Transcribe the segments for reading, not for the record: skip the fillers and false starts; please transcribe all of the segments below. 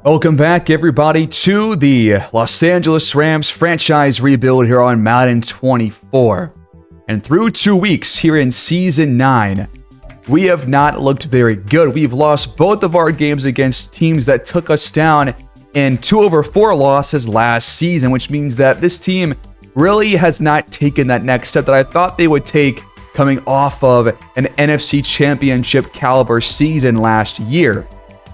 Welcome back, everybody, to the Los Angeles Rams franchise rebuild here on Madden 24. And through 2 weeks here in Season 9, we have not looked very good. We've lost both of our games against teams that took us down in 2 over 4 losses last season, which means that this team really has not taken that next step that I thought they would take coming off of an NFC Championship caliber season last year.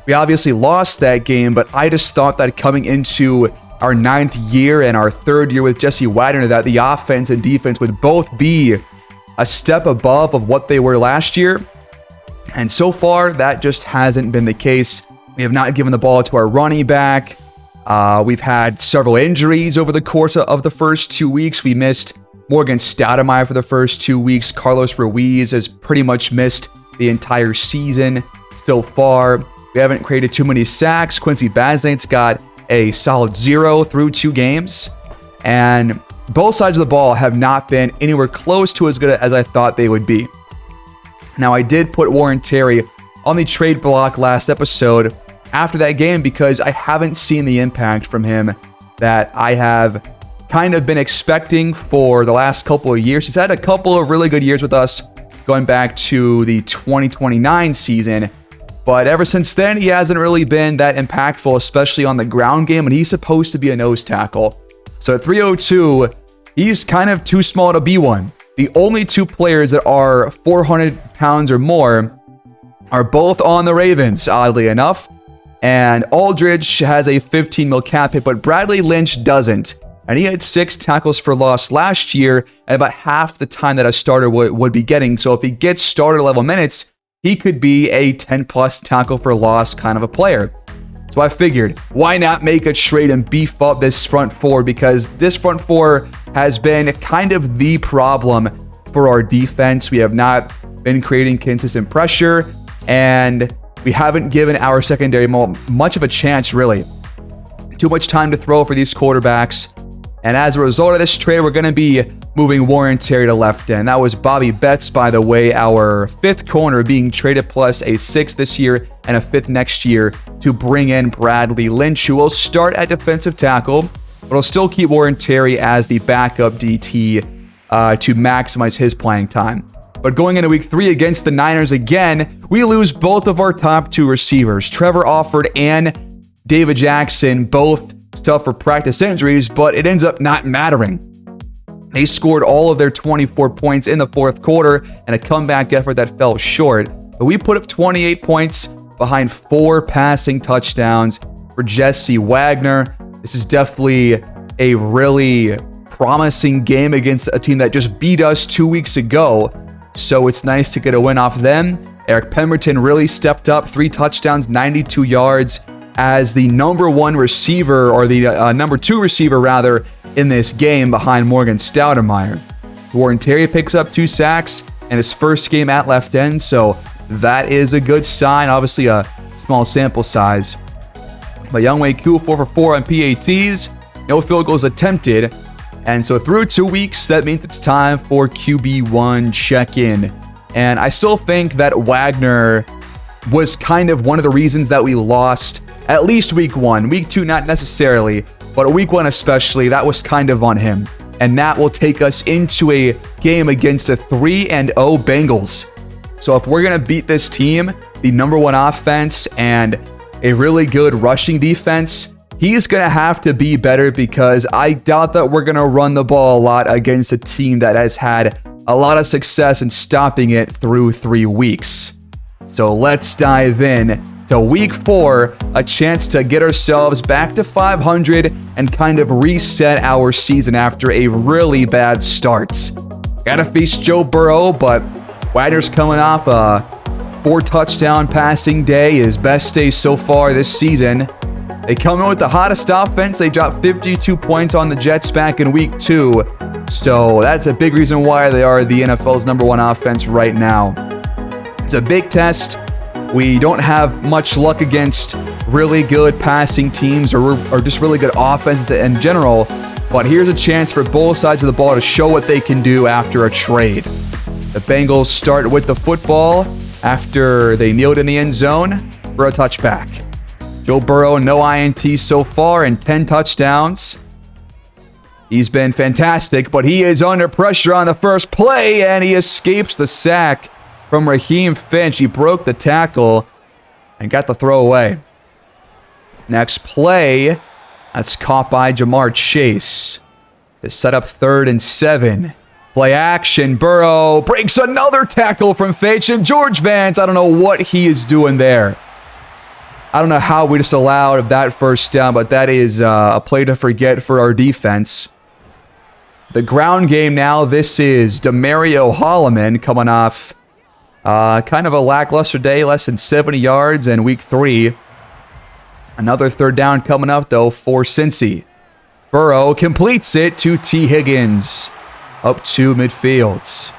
We obviously lost that game, but I just thought that coming into our 9th year and our 3rd year with Jesse Wagner, that the offense and defense would both be a step above of what they were last year. And so far, that just hasn't been the case. We have not given the ball to our running back. We've had several injuries over the course of the first 2 weeks. We missed Morgan Stoudemire for the first 2 weeks. Carlos Ruiz has pretty much missed the entire season so far. We haven't created too many sacks. Quincy Baznate's got a solid 0 through 2 games. And both sides of the ball have not been anywhere close to as good as I thought they would be. Now, I did put Warren Terry on the trade block last episode after that game because I haven't seen the impact from him that I have kind of been expecting for the last couple of years. He's had a couple of really good years with us going back to the 2029 season. But ever since then, he hasn't really been that impactful, especially on the ground game, and he's supposed to be a nose tackle. So at 302, he's kind of too small to be one. The only 2 players that are 400 pounds or more are both on the Ravens, oddly enough. And Aldridge has a 15 mil cap hit, but Bradley Lynch doesn't. And he had 6 tackles for loss last year at about half the time that a starter would be getting. So if he gets starter level minutes, he could be a 10-plus tackle for loss kind of a player. So I figured, why not make a trade and beef up this front 4? Because this front 4 has been kind of the problem for our defense. We have not been creating consistent pressure, and we haven't given our secondary much of a chance, really. Too much time to throw for these quarterbacks. And as a result of this trade, we're going to be moving Warren Terry to left end. That was Bobby Betts, by the way, our 5th corner, being traded plus a 6th this year and a 5th next year to bring in Bradley Lynch, who will start at defensive tackle, but will still keep Warren Terry as the backup DT to maximize his playing time. But going into week 3 against the Niners again, we lose both of our top 2 receivers, Trevor Alford and David Jackson, both tough for practice injuries, but it ends up not mattering. They scored all of their 24 points in the 4th quarter and a comeback effort that fell short. But we put up 28 points behind 4 passing touchdowns for Jesse Wagner. This is definitely a really promising game against a team that just beat us 2 weeks ago. So it's nice to get a win off them. Eric Pemberton really stepped up, 3 touchdowns, 92 yards. As the number 1 receiver, or the number 2 receiver rather, in this game behind Morgan Stoudemire. Warren Terry picks up 2 sacks in his first game at left end, so that is a good sign. Obviously a small sample size. But Younghoe Koo 4 for 4 on PATs, no field goals attempted. And so through 2 weeks, that means it's time for QB1 check-in. And I still think that Wagner was kind of one of the reasons that we lost at least week 1. Week 2, not necessarily, but week 1 especially, that was kind of on him. And that will take us into a game against a 3-0 Bengals. So if we're going to beat this team, the number 1 offense and a really good rushing defense, he's going to have to be better, because I doubt that we're going to run the ball a lot against a team that has had a lot of success in stopping it through 3 weeks. So let's dive in to week 4, a chance to get ourselves back to 500 and kind of reset our season after a really bad start. Gotta face Joe Burrow, but Wagner's coming off a 4-touchdown passing day, his best day so far this season. They come in with the hottest offense. They dropped 52 points on the Jets back in week 2. So that's a big reason why they are the NFL's number 1 offense right now. It's a big test. We don't have much luck against really good passing teams or just really good offense in general, but here's a chance for both sides of the ball to show what they can do after a trade. The Bengals start with the football after they kneeled in the end zone. for a touchback. Joe Burrow, no INT so far and 10 touchdowns. He's been fantastic, but he is under pressure on the first play, and he escapes the sack from Raheem Finch. He broke the tackle and got the throw away. Next play, that's caught by Jamar Chase. To set up 3rd and 7. Play action, Burrow breaks another tackle from Finch, and George Vance, I don't know what he is doing there. I don't know how we just allowed that first down, but that is a play to forget for our defense. The ground game now, this is Demario Holloman coming off kind of a lackluster day, less than 70 yards in week 3. Another 3rd down coming up, though, for Cincy. Burrow completes it to T. Higgins up to midfield.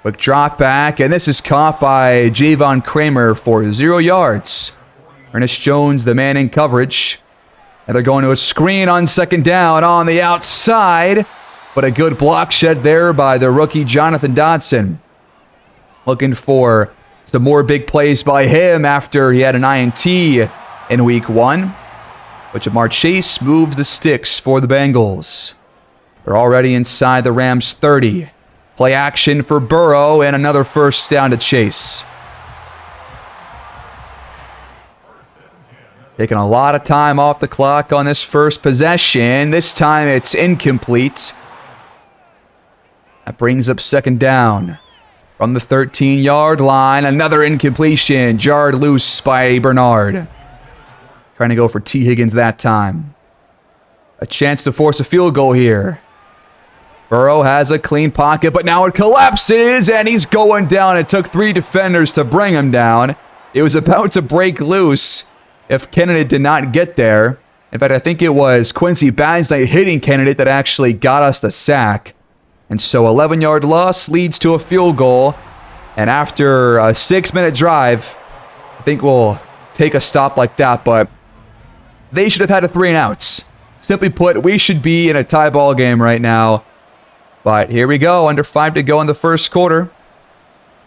Quick drop back, and this is caught by Javon Kramer for 0 yards. Ernest Jones, the man in coverage. And they're going to a screen on 2nd down on the outside. But a good block shed there by the rookie Jonathan Dodson. Looking for some more big plays by him after he had an INT in week 1. But Jamar Chase moves the sticks for the Bengals. They're already inside the Rams' 30. Play action for Burrow and another first down to Chase. Taking a lot of time off the clock on this first possession. This time it's incomplete. That brings up 2nd down. From the 13-yard line, another incompletion. Jarred loose by Bernard. Trying to go for T. Higgins that time. A chance to force a field goal here. Burrow has a clean pocket, but now it collapses, and he's going down. It took 3 defenders to bring him down. It was about to break loose if Kennedy did not get there. In fact, I think it was Quincy Bagsnight hitting Kennedy that actually got us the sack. And so 11-yard loss leads to a field goal. And after a 6-minute drive, I think we'll take a stop like that. But they should have had a 3 and outs. Simply put, we should be in a tie ball game right now. But here we go, under 5 to go in the first quarter.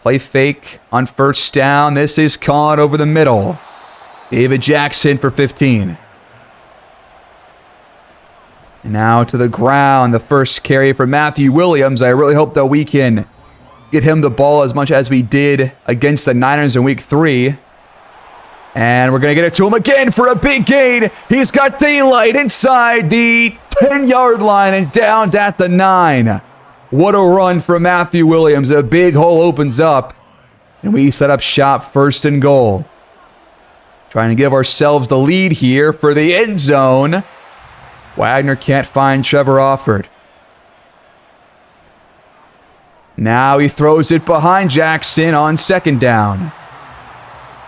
Play fake on 1st down. This is caught over the middle. David Jackson for 15. And now to the ground, the first carry for Matthew Williams. I really hope that we can get him the ball as much as we did against the Niners in week 3. And we're going to get it to him again for a big gain. He's got daylight inside the 10-yard line and down at the 9. What a run for Matthew Williams. A big hole opens up. And we set up shop 1st and goal. Trying to give ourselves the lead here for the end zone. Wagner can't find Trevor Offord. Now he throws it behind Jackson on 2nd down.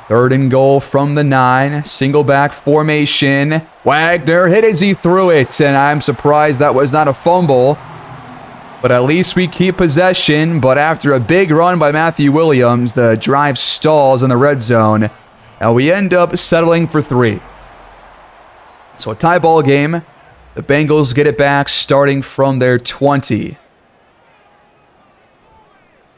3rd and goal from the 9. Single back formation. Wagner hit as he threw it, and I'm surprised that was not a fumble. But at least we keep possession. But after a big run by Matthew Williams, the drive stalls in the red zone. And we end up settling for 3. So a tie ball game. The Bengals get it back starting from their 20.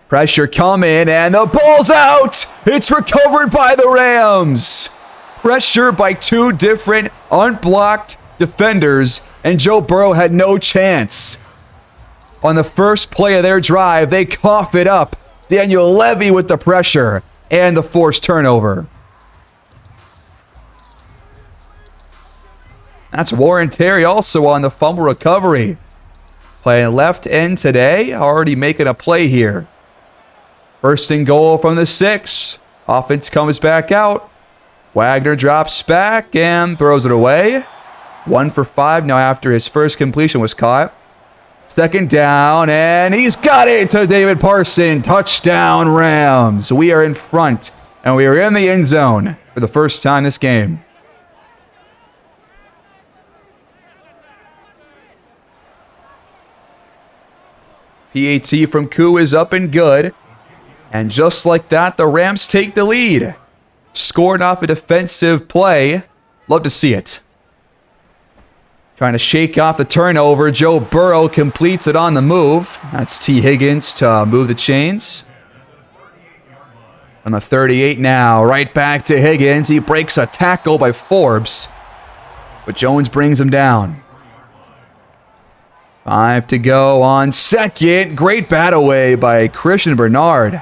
Pressure coming, and the ball's out! It's recovered by the Rams! Pressure by 2 different unblocked defenders, and Joe Burrow had no chance. On the first play of their drive, they cough it up. Daniel Levy with the pressure and the forced turnover. That's Warren Terry also on the fumble recovery. Playing left end today, already making a play here. 1st and goal from the 6. Offense comes back out. Wagner drops back and throws it away. 1 for 5 now after his first completion was caught. 2nd down, and he's got it to David Parson. Touchdown, Rams. We are in front, and we are in the end zone for the first time this game. PAT from Koo is up and good. And just like that, the Rams take the lead. Scored off a defensive play. Love to see it. Trying to shake off the turnover. Joe Burrow completes it on the move. That's T. Higgins to move the chains. On the 38 now, right back to Higgins. He breaks a tackle by Forbes, but Jones brings him down. 5 to go on second. Great bat away by Christian Bernard. Would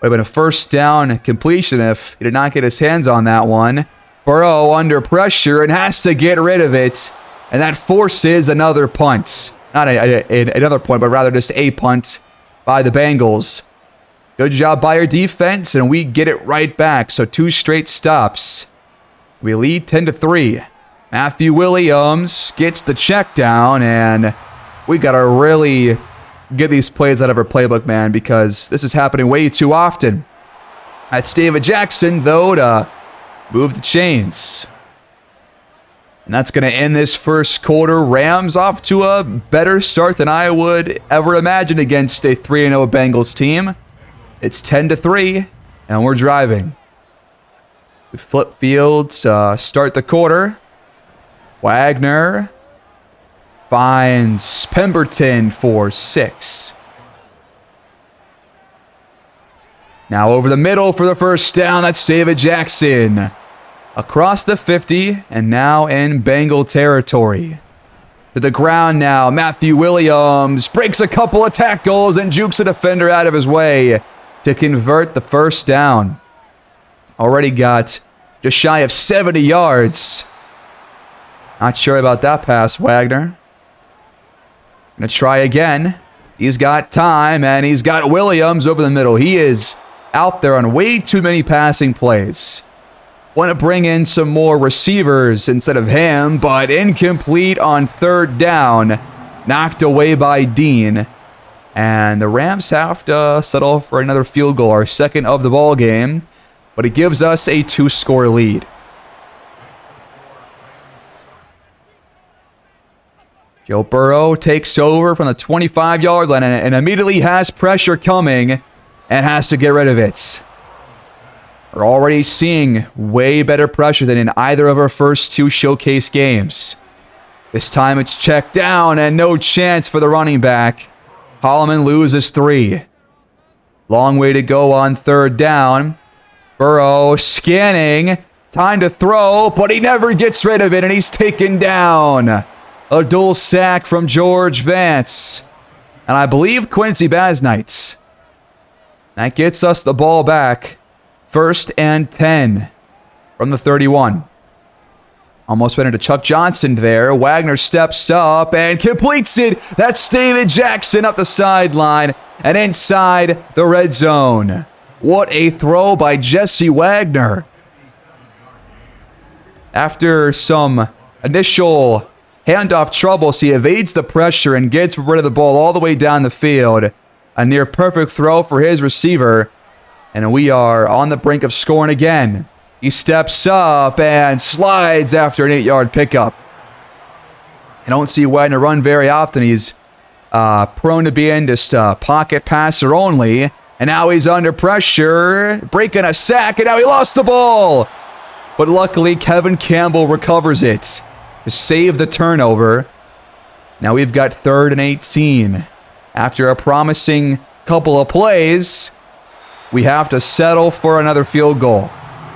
have been a first down completion if he did not get his hands on that one. Burrow under pressure and has to get rid of it, and that forces another punt. Not another punt, but rather just a punt by the Bengals. Good job by our defense, and we get it right back. So 2 straight stops. We lead 10-3. Matthew Williams gets the check down, and we got to really get these plays out of our playbook, man, because this is happening way too often. That's David Jackson, though, to move the chains. And that's going to end this first quarter. Rams off to a better start than I would ever imagine against a 3-0 Bengals team. It's 10-3, and we're driving. We flip fields, start the quarter. Wagner finds Pemberton for 6. Now over the middle for the first down. That's David Jackson. Across the 50, and now in Bengal territory. To the ground now. Matthew Williams breaks a couple of tackles and jukes a defender out of his way to convert the first down. Already got just shy of 70 yards. Not sure about that pass, Wagner. Gonna try again. He's got time, and he's got Williams over the middle. He is out there on way too many passing plays. Want to bring in some more receivers instead of him, but incomplete on third down. Knocked away by Dean. And the Rams have to settle for another field goal, our second of the ball game. But it gives us a 2-score lead. Joe Burrow takes over from the 25-yard line and immediately has pressure coming and has to get rid of it. We're already seeing way better pressure than in either of our first 2 showcase games. This time it's checked down and no chance for the running back. Holloman loses 3. Long way to go on third down. Burrow scanning. Time to throw, but he never gets rid of it, and he's taken down. A dual sack from George Vance. And I believe Quincy Basnights. That gets us the ball back. 1st and 10 from the 31. Almost went into Chuck Johnson there. Wagner steps up and completes it. That's David Jackson up the sideline and inside the red zone. What a throw by Jesse Wagner. After some initial handoff troubles, he evades the pressure and gets rid of the ball all the way down the field. A near perfect throw for his receiver. And we are on the brink of scoring again. He steps up and slides after an 8-yard pickup. I don't see Wagner run very often. He's prone to being just a pocket passer only. And now he's under pressure, breaking a sack, and now he lost the ball. But luckily, Kevin Campbell recovers it to save the turnover. Now we've got 3rd and 18. After a promising couple of plays, we have to settle for another field goal.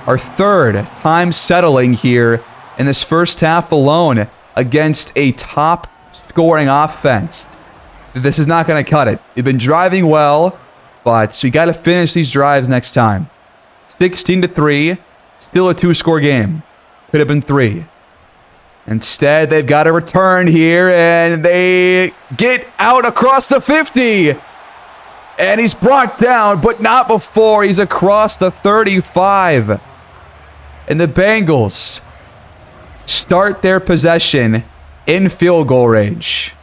Our 3rd time settling here in this first half alone against a top-scoring offense. This is not going to cut it. We've been driving well, but we got to finish these drives next time. 16-3, still a 2-score game. Could have been 3. Instead, they've got a return here, and they get out across the 50. And he's brought down, but not before he's across the 35. And the Bengals start their possession in field goal range.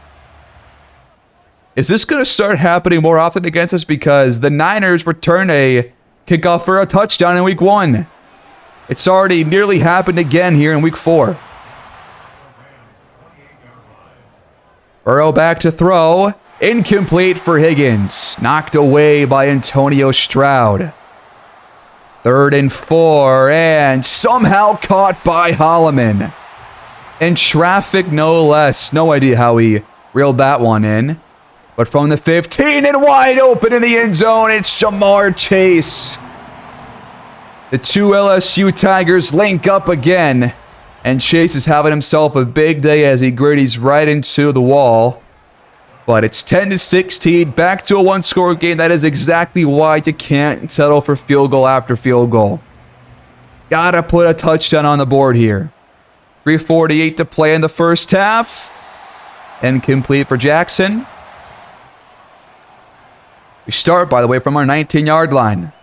Is this going to start happening more often against us? Because the Niners return a kickoff for a touchdown in week 1. It's already nearly happened again here in week 4. Burrow back to throw. Incomplete for Higgins. Knocked away by Antonio Stroud. 3rd and 4, and somehow caught by Holloman. In traffic, no less. No idea how he reeled that one in. But from the 15 and wide open in the end zone, it's Jamar Chase. The two LSU Tigers link up again. And Chase is having himself a big day as he gritties right into the wall. But it's 10-16, back to a one-score game. That is exactly why you can't settle for field goal after field goal. Gotta put a touchdown on the board here. 3:48 to play in the first half. Incomplete for Jackson. We start, by the way, from our 19-yard line.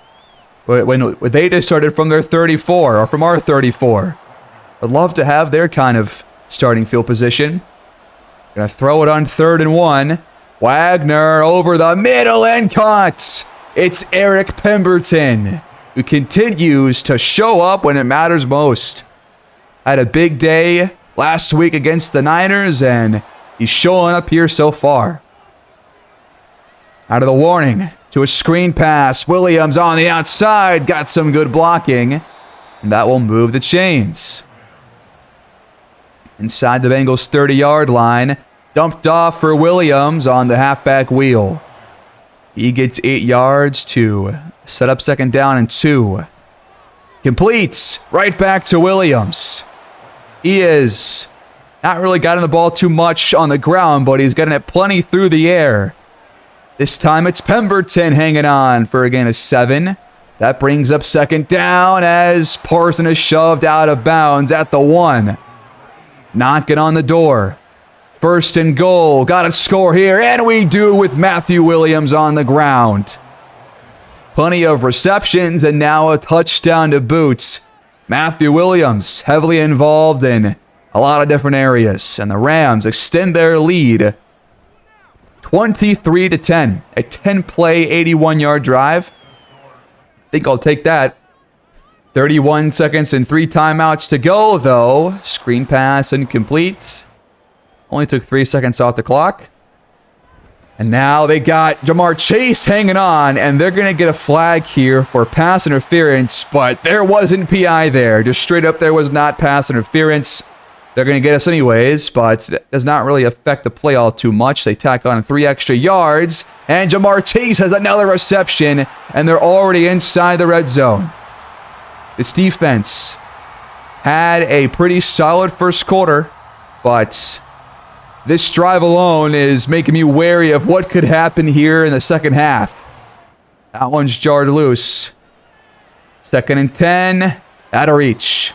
When they just started from their 34, or from our 34. I'd love to have their kind of starting field position. Gonna throw it on 3rd and 1. Wagner over the middle and caught. It's Eric Pemberton, who continues to show up when it matters most. Had a big day last week against the Niners, and he's showing up here so far. Out of the warning to a screen pass. Williams on the outside. Got some good blocking, and that will move the chains. Inside the Bengals' 30-yard line. Dumped off for Williams on the halfback wheel. He gets 8 yards to set up 2nd down and 2. Completes right back to Williams. He is not really gotten the ball too much on the ground, but he's getting it plenty through the air. This time it's Pemberton hanging on for a gain of 7. That brings up 2nd down as Parson is shoved out of bounds at the 1. Knocking on the door. 1st and goal. Got to score here, and we do with Matthew Williams on the ground. Plenty of receptions, and now a touchdown to boot. Matthew Williams heavily involved in a lot of different areas, and the Rams extend their lead 23-10. A 10-play, 81-yard drive. I think I'll take that. 31 seconds and 3 timeouts to go, though. Screen pass incomplete. Only took 3 seconds off the clock. And now they got Jamar Chase hanging on, and they're going to get a flag here for pass interference, but there wasn't PI there. Just straight up, there was not pass interference. They're going to get us anyways, but it does not really affect the play all too much. They tack on 3 extra yards, and Jamar Chase has another reception, and they're already inside the red zone. This defense had a pretty solid first quarter, but this drive alone is making me wary of what could happen here in the second half. That one's jarred loose. 2nd and 10. Out of reach.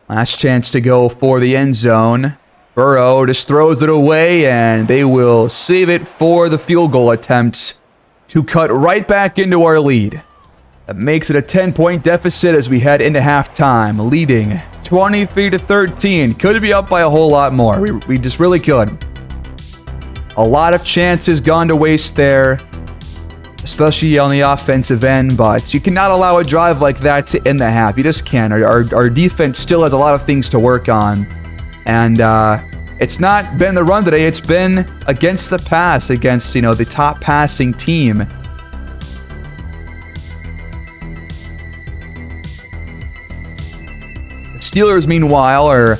Last chance to go for the end zone. Burrow just throws it away, and they will save it for the field goal attempt to cut right back into our lead. That makes it a 10-point deficit as we head into halftime, leading 23-13. Could be up by a whole lot more. We just really could. A lot of chances gone to waste there, especially on the offensive end, but you cannot allow a drive like that to end the half. You just can't. Our defense still has a lot of things to work on, and it's not been the run today. It's been against the pass, against, the top passing team. The Steelers, meanwhile, are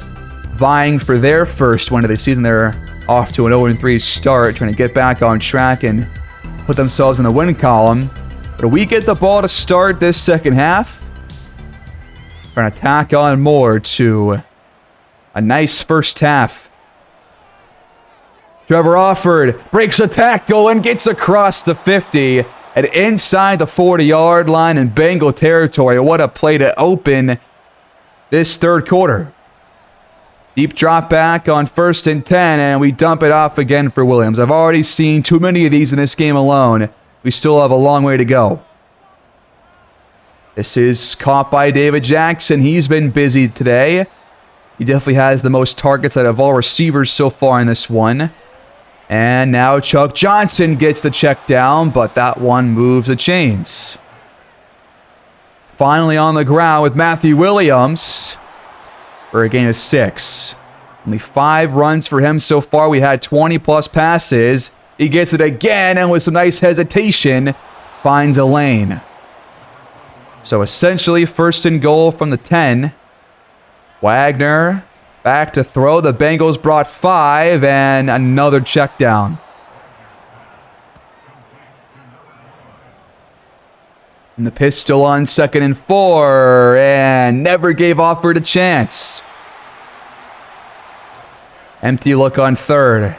vying for their first win of the season. They're off to an 0-3 start, trying to get back on track and put themselves in the win column. But we get the ball to start this second half. Trying to tack on more to a nice first half. Trevor Offord breaks a tackle and gets across the 50 and inside the 40-yard line in Bengal territory. What a play to open this third quarter. Deep drop back on 1st and 10, and we dump it off again for Williams. I've already seen too many of these in this game alone. We still have a long way to go. This is caught by David Jackson. He's been busy today. He definitely has the most targets out of all receivers so far in this one. And now Chuck Johnson gets the check down, but that one moves the chains. Finally on the ground with Matthew Williams for a gain of 6. Only 5 runs for him so far. We had 20-plus passes. He gets it again, and with some nice hesitation, finds a lane. So essentially, 1st and goal from the 10. Wagner back to throw. The Bengals brought 5, and another check down. And the pistol on 2nd and 4, and never gave Offord a chance. Empty look on 3rd.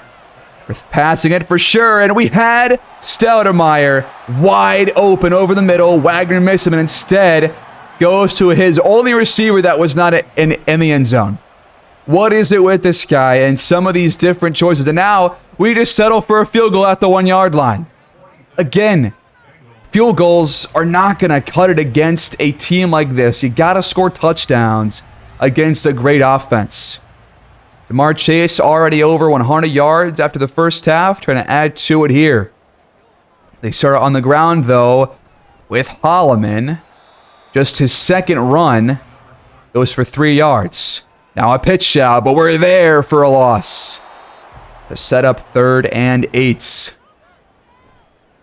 With passing it for sure, and we had Stoudemire wide open over the middle. Wagner missed him, and instead goes to his only receiver that was not in the end zone. What is it with this guy and some of these different choices? And now we just settle for a field goal at the 1-yard line. Again, field goals are not going to cut it against a team like this. You got to score touchdowns against a great offense. Jamar Chase already over 100 yards after the first half, trying to add to it here. They start on the ground, though, with Holloman. Just his second run goes for 3 yards. Now a pitch out, but we're there for a loss. To set up 3rd and 8.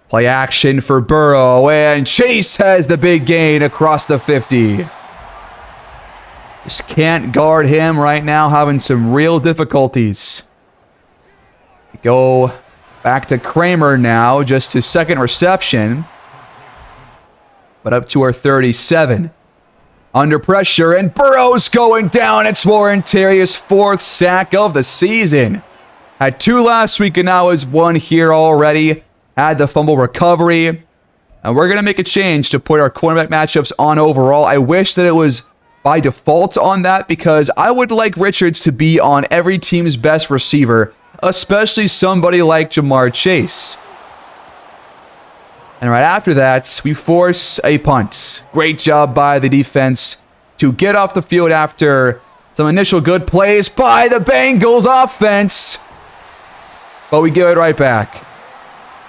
Play action for Burrow, and Chase has the big gain across the 50. Just can't guard him right now, having some real difficulties. Go back to Kramer now, just his 2nd reception. But up to our 37. Under pressure, and Burrow's going down. It's Warren Terrier's 4th sack of the season. Had 2 last week, and now has 1 here already. Had the fumble recovery. And we're going to make a change to put our cornerback matchups on overall. I wish that it was by default on that, because I would like Richards to be on every team's best receiver, especially somebody like Jamar Chase. And right after that, we force a punt. Great job by the defense to get off the field after some initial good plays by the Bengals offense. But we give it right back.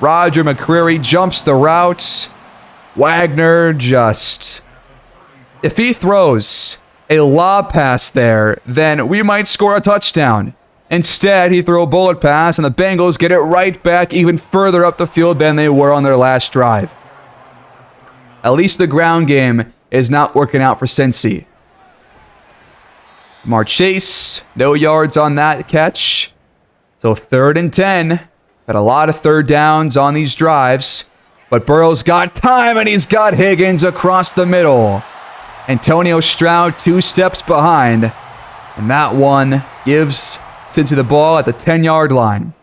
Roger McCreary jumps the route. Wagner just... If he throws a lob pass there, then we might score a touchdown. Instead, he threw a bullet pass, and the Bengals get it right back even further up the field than they were on their last drive. At least the ground game is not working out for Cincy. Jamar Chase, no yards on that catch. So 3rd and 10. Had a lot of 3rd downs on these drives. But Burrow's got time, and he's got Higgins across the middle. Antonio Stroud 2 steps behind. And that one gives Cincy the ball at the 10-yard line.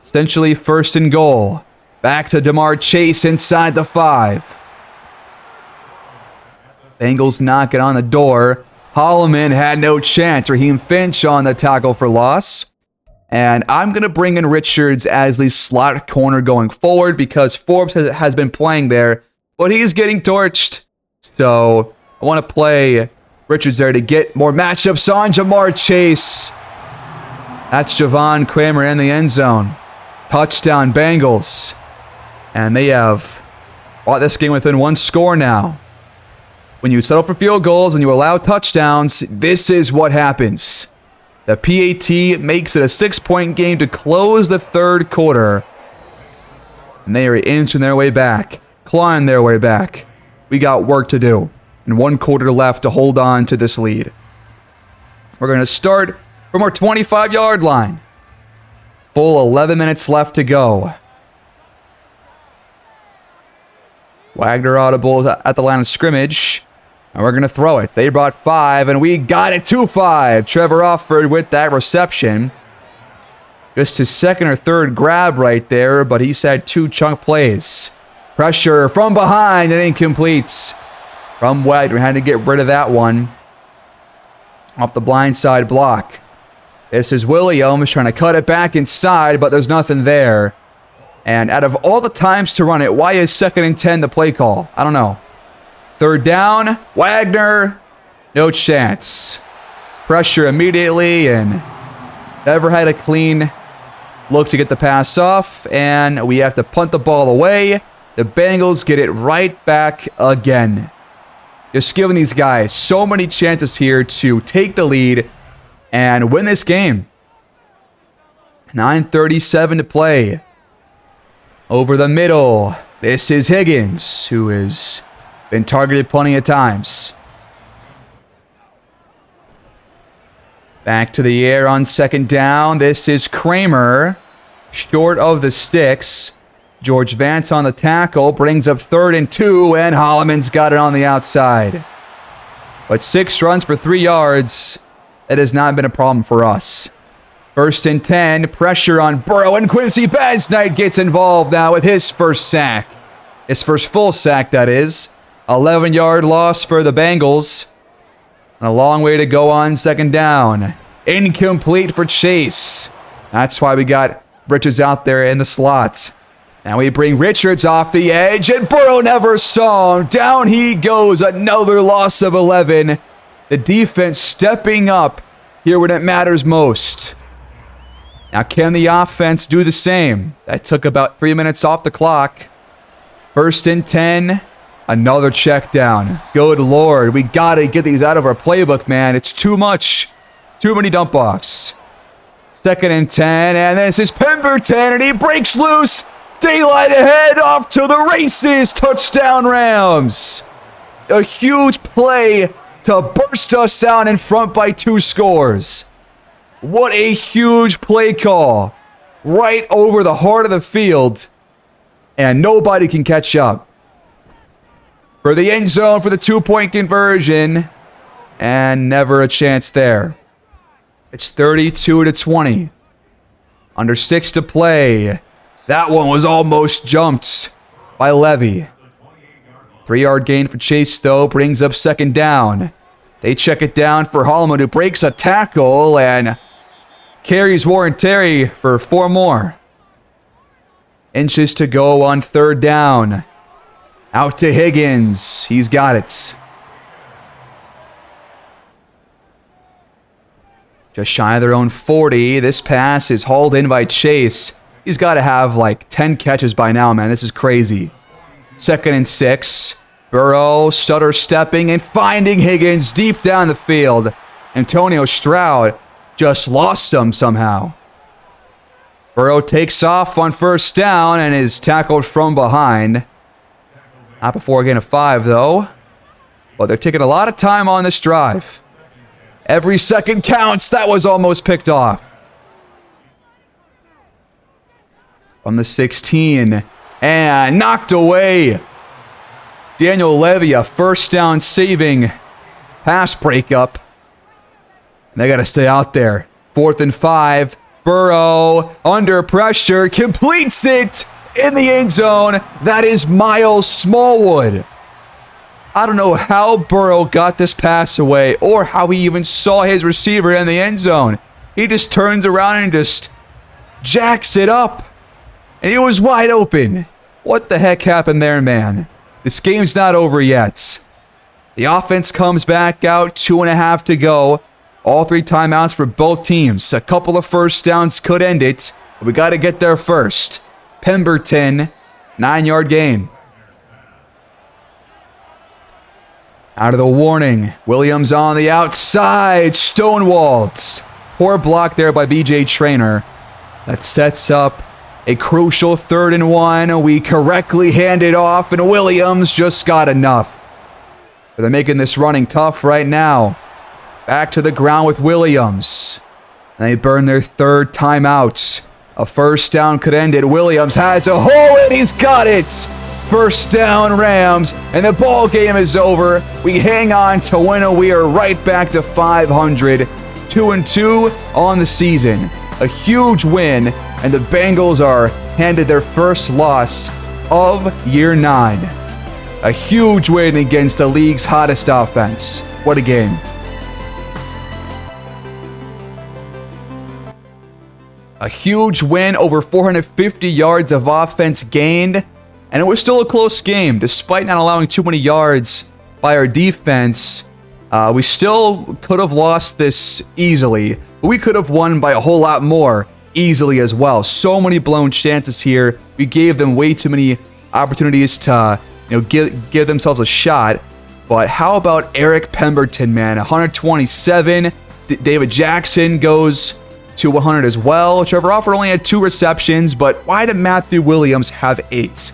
Essentially 1st and goal. Back to Jamar Chase inside the 5. Bengals knock it on the door. Holloman had no chance. Raheem Finch on the tackle for loss. And I'm going to bring in Richards as the slot corner going forward, because Forbes has been playing there, but he's getting torched. So I want to play Richards there to get more matchups on Jamar Chase. That's Javon Kramer in the end zone. Touchdown Bengals. And they have brought this game within 1 score now. When you settle for field goals and you allow touchdowns, this is what happens. The PAT makes it a 6-point game to close the 3rd quarter. And they are inching their way back. Clawing their way back. We got work to do. And 1 quarter left to hold on to this lead. We're going to start from our 25-yard line. Full 11 minutes left to go. Wagner audible at the line of scrimmage. And we're going to throw it. They brought 5, and we got it 2-5. Trevor Offord with that reception. Just his 2nd or 3rd grab right there, but he's had 2 chunk plays. Pressure from behind and incomplete. From Wagner, had to get rid of that one. Off the blind side block. This is Williams trying to cut it back inside, but there's nothing there. And out of all the times to run it, why is 2nd and 10 the play call? I don't know. 3rd down, Wagner, no chance. Pressure immediately, and never had a clean look to get the pass off, and we have to punt the ball away. The Bengals get it right back again. Just giving these guys so many chances here to take the lead and win this game. 9:37 to play. Over the middle, this is Higgins, who has been targeted plenty of times. Back to the air on 2nd down. This is Kramer, short of the sticks. George Vance on the tackle, brings up 3rd and 2, and Holloman's got it on the outside. But 6 runs for 3 yards, that has not been a problem for us. 1st and 10, pressure on Burrow, and Quincy Badnight gets involved now with his first sack. His first full sack, that is. 11-yard loss for the Bengals. And a long way to go on 2nd down. Incomplete for Chase. That's why we got Richards out there in the slot. Now we bring Richards off the edge, and Burrow never saw him. Down he goes, another loss of 11. The defense stepping up here when it matters most. Now can the offense do the same? That took about 3 minutes off the clock. 1st and 10, another check down. Good Lord, we gotta get these out of our playbook, man. It's too much. Too many dump-offs. 2nd and 10, and this is Pemberton, and he breaks loose. Daylight ahead, off to the races. Touchdown Rams. A huge play to burst us out in front by 2 scores. What a huge play call. Right over the heart of the field. And nobody can catch up. For the end zone for the 2-point conversion. And never a chance there. It's 32-20. Under 6 to play. That one was almost jumped by Levy. 3-yard gain for Chase, though, brings up 2nd down. They check it down for Holloman, who breaks a tackle and carries Warren Terry for 4 more. Inches to go on 3rd down. Out to Higgins. He's got it. Just shy of their own 40. This pass is hauled in by Chase. He's got to have like 10 catches by now, man. This is crazy. 2nd and 6. Burrow stutter stepping and finding Higgins deep down the field. Antonio Stroud just lost him somehow. Burrow takes off on 1st down and is tackled from behind. Not before a gain of 5, though. But they're taking a lot of time on this drive. Every second counts. That was almost picked off. From the 16, and knocked away. Daniel Levy, a 1st down saving pass breakup. They got to stay out there. 4th and 5. Burrow under pressure completes it in the end zone. That is Miles Smallwood. I don't know how Burrow got this pass away or how he even saw his receiver in the end zone. He just turns around and just jacks it up. And he was wide open. What the heck happened there, man? This game's not over yet. The offense comes back out, 2.5 to go. All 3 timeouts for both teams. A couple of 1st downs could end it, but we got to get there first. Pemberton, 9-yard gain. Out of the warning. Williams on the outside. Stonewalled. Poor block there by BJ Traynor. That sets up a crucial 3rd and 1. We correctly hand it off, and Williams just got enough. But they're making this running tough right now. Back to the ground with Williams. And they burn their 3rd timeout. A 1st down could end it. Williams has a hole, and he's got it. 1st down Rams, and the ball game is over. We hang on to win, and we are right back to 500. 2-2 on the season. A huge win, and the Bengals are handed their first loss of year 9. A huge win against the league's hottest offense. What a game. A huge win, over 450 yards of offense gained, and it was still a close game. Despite not allowing too many yards by our defense, we still could have lost this easily. We could have won by a whole lot more easily as well. So many blown chances here. We gave them way too many opportunities to, give themselves a shot. But how about Eric Pemberton, man? 127. David Jackson goes to 100 as well. Trevor Offer only had 2 receptions, but why did Matthew Williams have 8?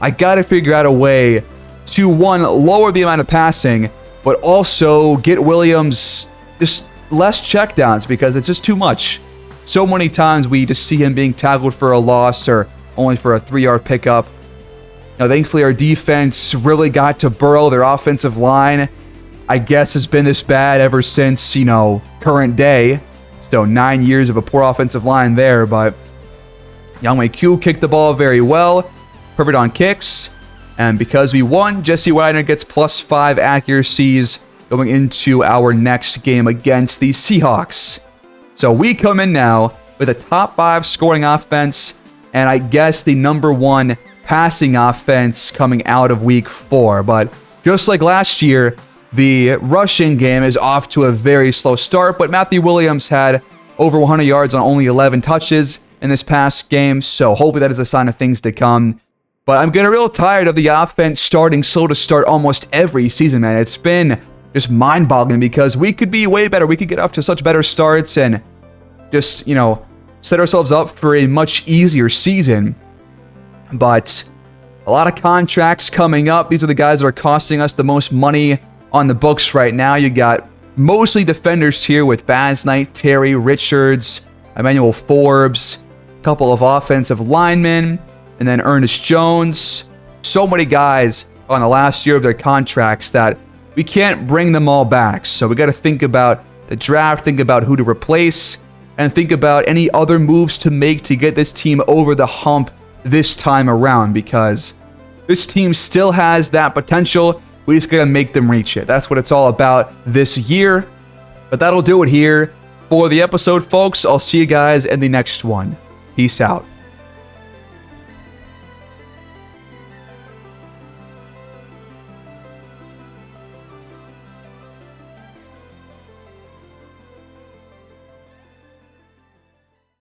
I got to figure out a way to, 1, lower the amount of passing, but also get Williams just less checkdowns because it's just too much. So many times we just see him being tackled for a loss or only for a 3-yard pickup. Now, thankfully, our defense really got to Burrow. Their offensive line, I guess, has been this bad ever since, current day. So 9 years of a poor offensive line there, but Younghoe Koo kicked the ball very well. Perfect on kicks. And because we won, Jesse Widener gets +5 accuracies going into our next game against the Seahawks. So we come in now with a top 5 scoring offense, and I guess the number 1 passing offense coming out of week 4. But just like last year, the rushing game is off to a very slow start, but Matthew Williams had over 100 yards on only 11 touches in this past game, so hopefully that is a sign of things to come. But I'm getting real tired of the offense starting slow to start almost every season, man. It's been just mind-boggling because we could be way better. We could get off to such better starts and just, set ourselves up for a much easier season. But a lot of contracts coming up. These are the guys that are costing us the most money on the books right now. You got mostly defenders here with Baz Knight, Terry Richards, Emmanuel Forbes, a couple of offensive linemen, and then Ernest Jones. So many guys on the last year of their contracts that we can't bring them all back. So we got to think about the draft, think about who to replace, and think about any other moves to make to get this team over the hump this time around, because this team still has that potential. We just got to make them reach it. That's what it's all about this year. But that'll do it here for the episode, folks. I'll see you guys in the next one. Peace out.